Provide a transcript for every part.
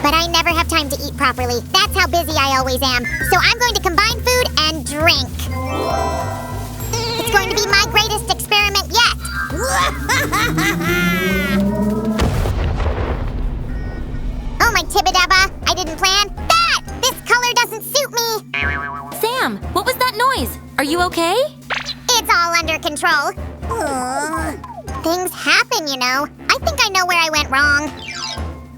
but I never have time to eat properly. That's how busy I always am. So I'm going to combine food and drink. It's going to be my greatest experiment yet. Oh, my tibidabba. I didn't plan that. This color doesn't suit me. Sam, what was that noise? Are you okay? It's all under control. Things happen, you know. I think I know where I went wrong.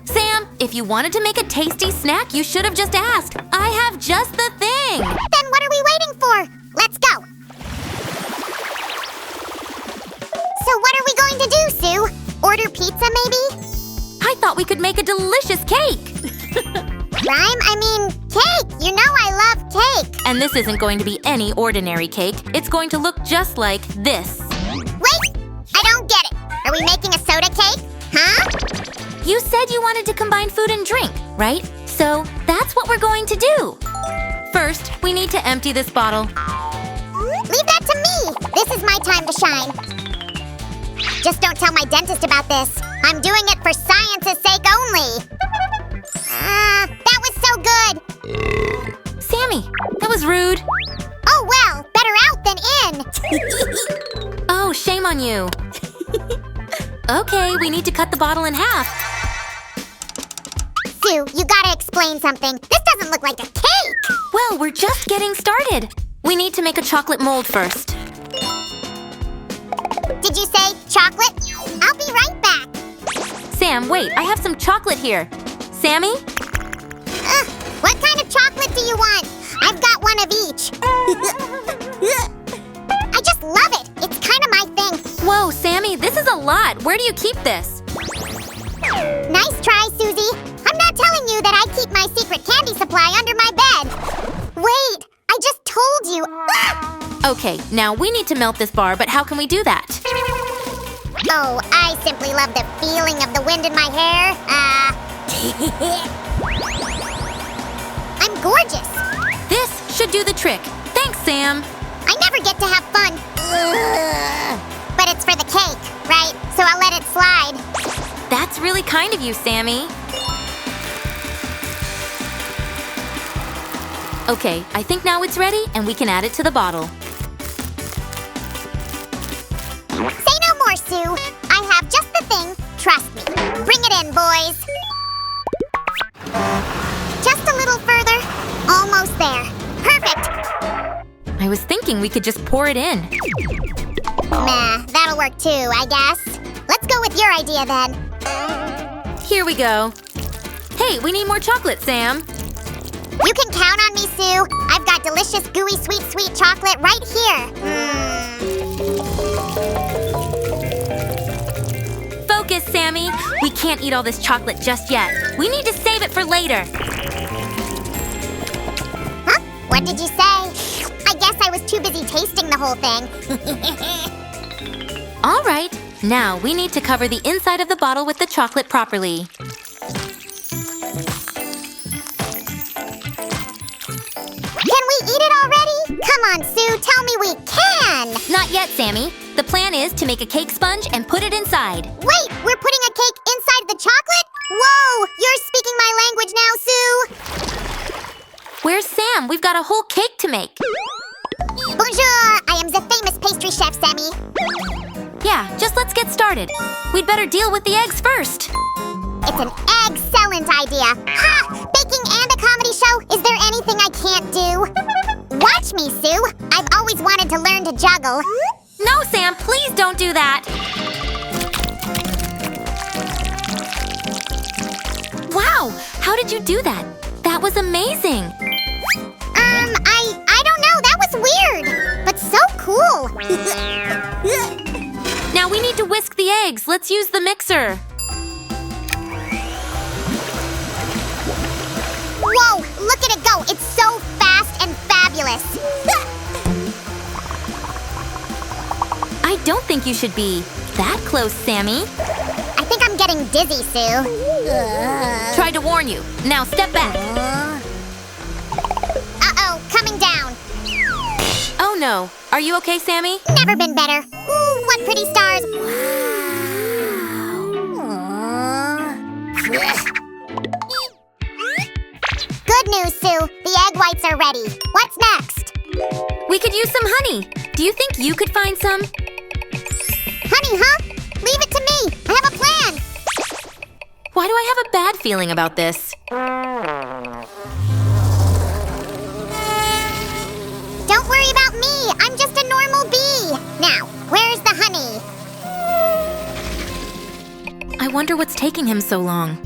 Sam, if you wanted to make a tasty snack, you should have just asked. I have just the thing. Then what are we waiting for? Let's go. So what are we going to do, Sue? Order pizza, maybe? I thought we could make a delicious cake. Rhyme? I mean, cake. You know I love cake. And this isn't going to be any ordinary cake. It's going to look just like this. Wait! I don't get it. Are we making a soda cake? Huh? You said you wanted to combine food and drink, right? So that's what we're going to do. First, we need to empty this bottle. Leave that to me. This is my time to shine. Just don't tell my dentist about this. I'm doing it for science's sake only. That was so good. Sammy, that was rude. Oh well, better out than in. Oh, shame on you. Okay, we need to cut the bottle in half. Sue, you gotta explain something. This doesn't look like a cake. Well, we're just getting started. We need to make a chocolate mold first. Did you say chocolate? I'll be right back. Sam, wait, I have some chocolate here. Sammy? What kind of chocolate do you want? I've got one of each. I just love it. It's kind of my thing. Whoa, Sammy, this is a lot. Where do you keep this? Nice try, Susie. I'm not telling you that I keep my secret candy supply under my bed. Wait, I just told you. Okay, now we need to melt this bar, but how can we do that? Oh, I simply love the feeling of the wind in my hair. I'm gorgeous. This should do the trick. Thanks, Sam. I never get to have fun. But it's for the cake, right? So I'll let it slide. That's really kind of you, Sammy. Okay, I think now it's ready and we can add it to the bottle. Say no more, Sue. I have just the thing. Trust me. Bring it in, boys. Just a little further. Almost there. Perfect. I was thinking we could just pour it in. Meh, that'll work too, I guess. Let's go with your idea then. Here we go. Hey, we need more chocolate, Sam. You can count on me, Sue. I've got delicious, gooey, sweet chocolate right here. Focus, Sammy. We can't eat all this chocolate just yet. We need to save it for later. Huh? What did you say? I guess I was too busy tasting the whole thing. All right. Now we need to cover the inside of the bottle with the chocolate properly. Can we eat it already? Come on, Sue, tell me we can! Not yet, Sammy. The plan is to make a cake sponge and put it inside. Wait, we're putting a cake inside the chocolate? Whoa, you're speaking my language now, Sue! Where's Sam? We've got a whole cake to make. Bonjour, I am the famous pastry chef, Sammy. Yeah, just let's get started. We'd better deal with the eggs first. It's an excellent idea. Ha! Baking and a comedy show? Is there anything I can't do? Watch me, Sue. I've always wanted to learn to juggle. No, Sam, please don't do that. Wow, how did you do that? That was amazing. I don't know. That was weird, but so cool. Now we need to whisk the eggs. Let's use the mixer. Whoa, look at it go. It's so fast and fabulous. I don't think you should be that close, Sammy. I think I'm getting dizzy, Sue. Tried to warn you. Now step back. Uh-oh, coming down. Oh no. Are you okay, Sammy? Never been better. Ooh, what pretty stars. Good news, Sue. The egg whites are ready. What's next? We could use some honey. Do you think you could find some? Honey, huh? Leave it to me. I have a plan. Why do I have a bad feeling about this? Don't worry about me. I'm just a normal bee. Now, where's the honey? I wonder what's taking him so long.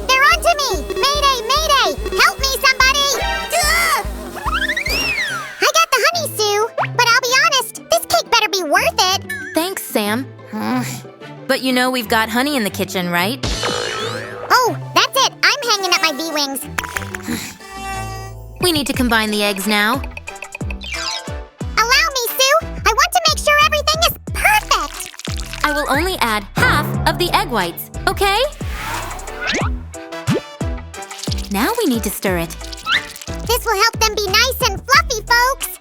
They're onto me! Mayday! Mayday! Help me, somebody! I got the honey, Sue. But I'll be honest, this cake better be worth it. Thanks, Sam. But you know we've got honey in the kitchen, right? Oh, that's it. I'm hanging up my bee wings. We need to combine the eggs now. Allow me, Sue. I want to make sure everything is perfect. I will only add half of the egg whites, okay? Now we need to stir it. This will help them be nice and fluffy, folks.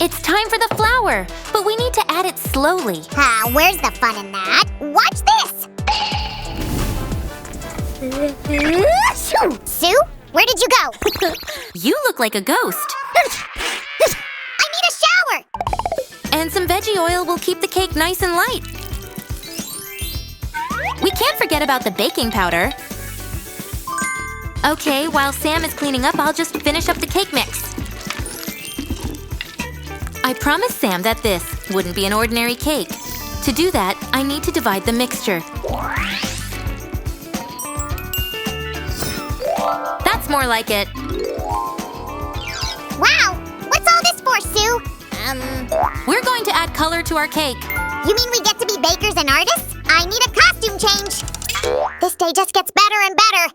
It's time for the flour, but we need to add it slowly. Where's the fun in that? Watch this. Sue, where did you go? You look like a ghost. I need a shower. And some veggie oil will keep the cake nice and light. We can't forget about the baking powder. Okay, while Sam is cleaning up, I'll just finish up the cake mix. I promised Sam that this wouldn't be an ordinary cake. To do that, I need to divide the mixture. That's more like it. Wow, what's all this for, Sue? We're going to add color to our cake. You mean we get to be bakers and artists? I need a costume change. This day just gets better and better.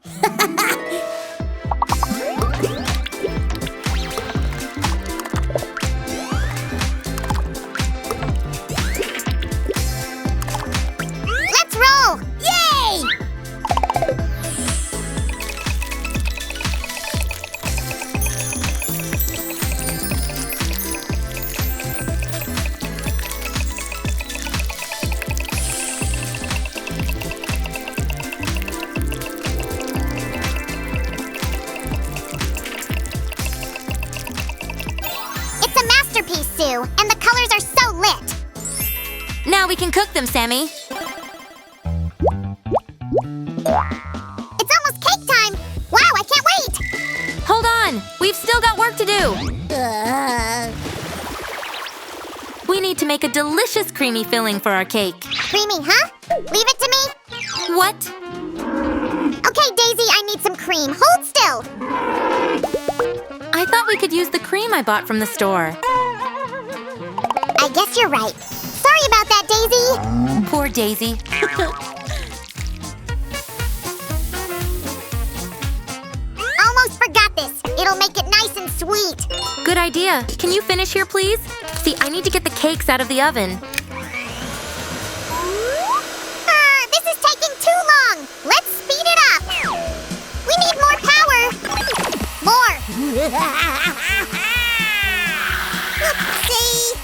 Let's roll! Yay! It's a masterpiece, Sue, and the colors are so lit. Now we can cook them, Sammy. It's almost cake time! Wow, I can't wait! Hold on, we've still got work to do. We need to make a delicious creamy filling for our cake. Creamy, huh? Leave it to me. What? Okay, Daisy, I need some cream. Hold still. I thought we could use the cream I bought from the store. I guess you're right. Sorry about that, Daisy. Poor Daisy. Almost forgot this. It'll make it nice and sweet. Good idea. Can you finish here, please? See, I need to get the cakes out of the oven. This is taking too long. Let's speed it up. We need more power. More. Oopsie.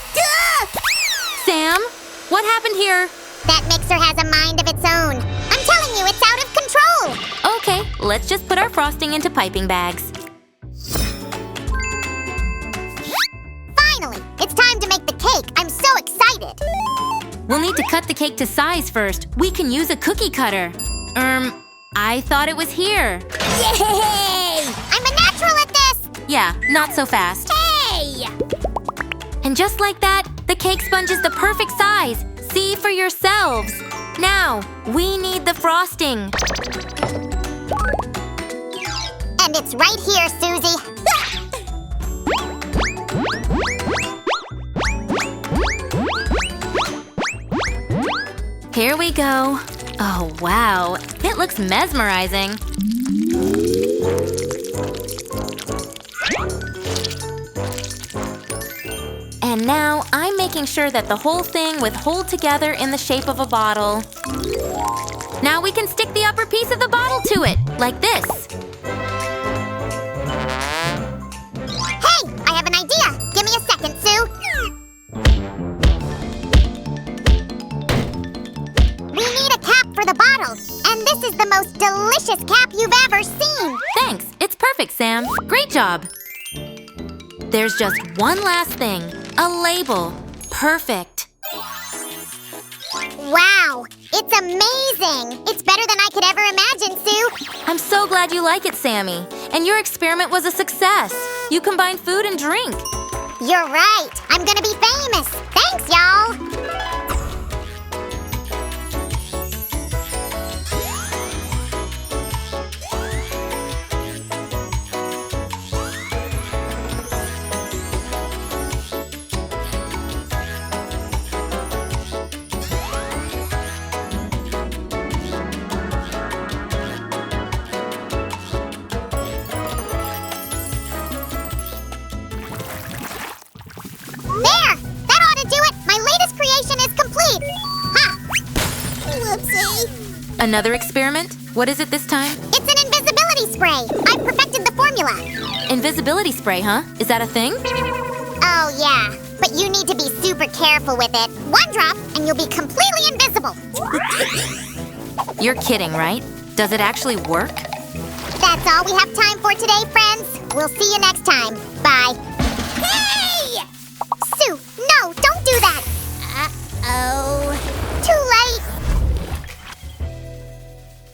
Sam, what happened here? That mixer has a mind of its own. I'm telling you, it's out of control. Okay, let's just put our frosting into piping bags. Finally, it's time to make the cake. I'm so excited. We'll need to cut the cake to size first. We can use a cookie cutter. I thought it was here. Yay! I'm a natural at this. Yeah, not so fast. Hey! And just like that, the cake sponge is the perfect size. See for yourselves. Now, we need the frosting. And it's right here, Susie. Here we go. Oh, wow. It looks mesmerizing. And now I'm making sure that the whole thing would hold together in the shape of a bottle. Now we can stick the upper piece of the bottle to it, like this. Hey, I have an idea. Give me a second, Sue. We need a cap for the bottle. delicious cap you've ever seen! Thanks, it's perfect, Sam. Great job. There's just one last thing. A label. Perfect. Wow, it's amazing! It's better than I could ever imagine, Sue! I'm so glad you like it, Sammy. And your experiment was a success. You combined food and drink. You're right! I'm gonna be famous! Thanks, y'all! There! That ought to do it! My latest creation is complete! Ha! Whoopsie! Another experiment? What is it this time? It's an invisibility spray! I've perfected the formula! Invisibility spray, huh? Is that a thing? Oh, yeah. But you need to be super careful with it. One drop, and you'll be completely invisible! You're kidding, right? Does it actually work? That's all we have time for today, friends. We'll see you next time. Bye. Hey!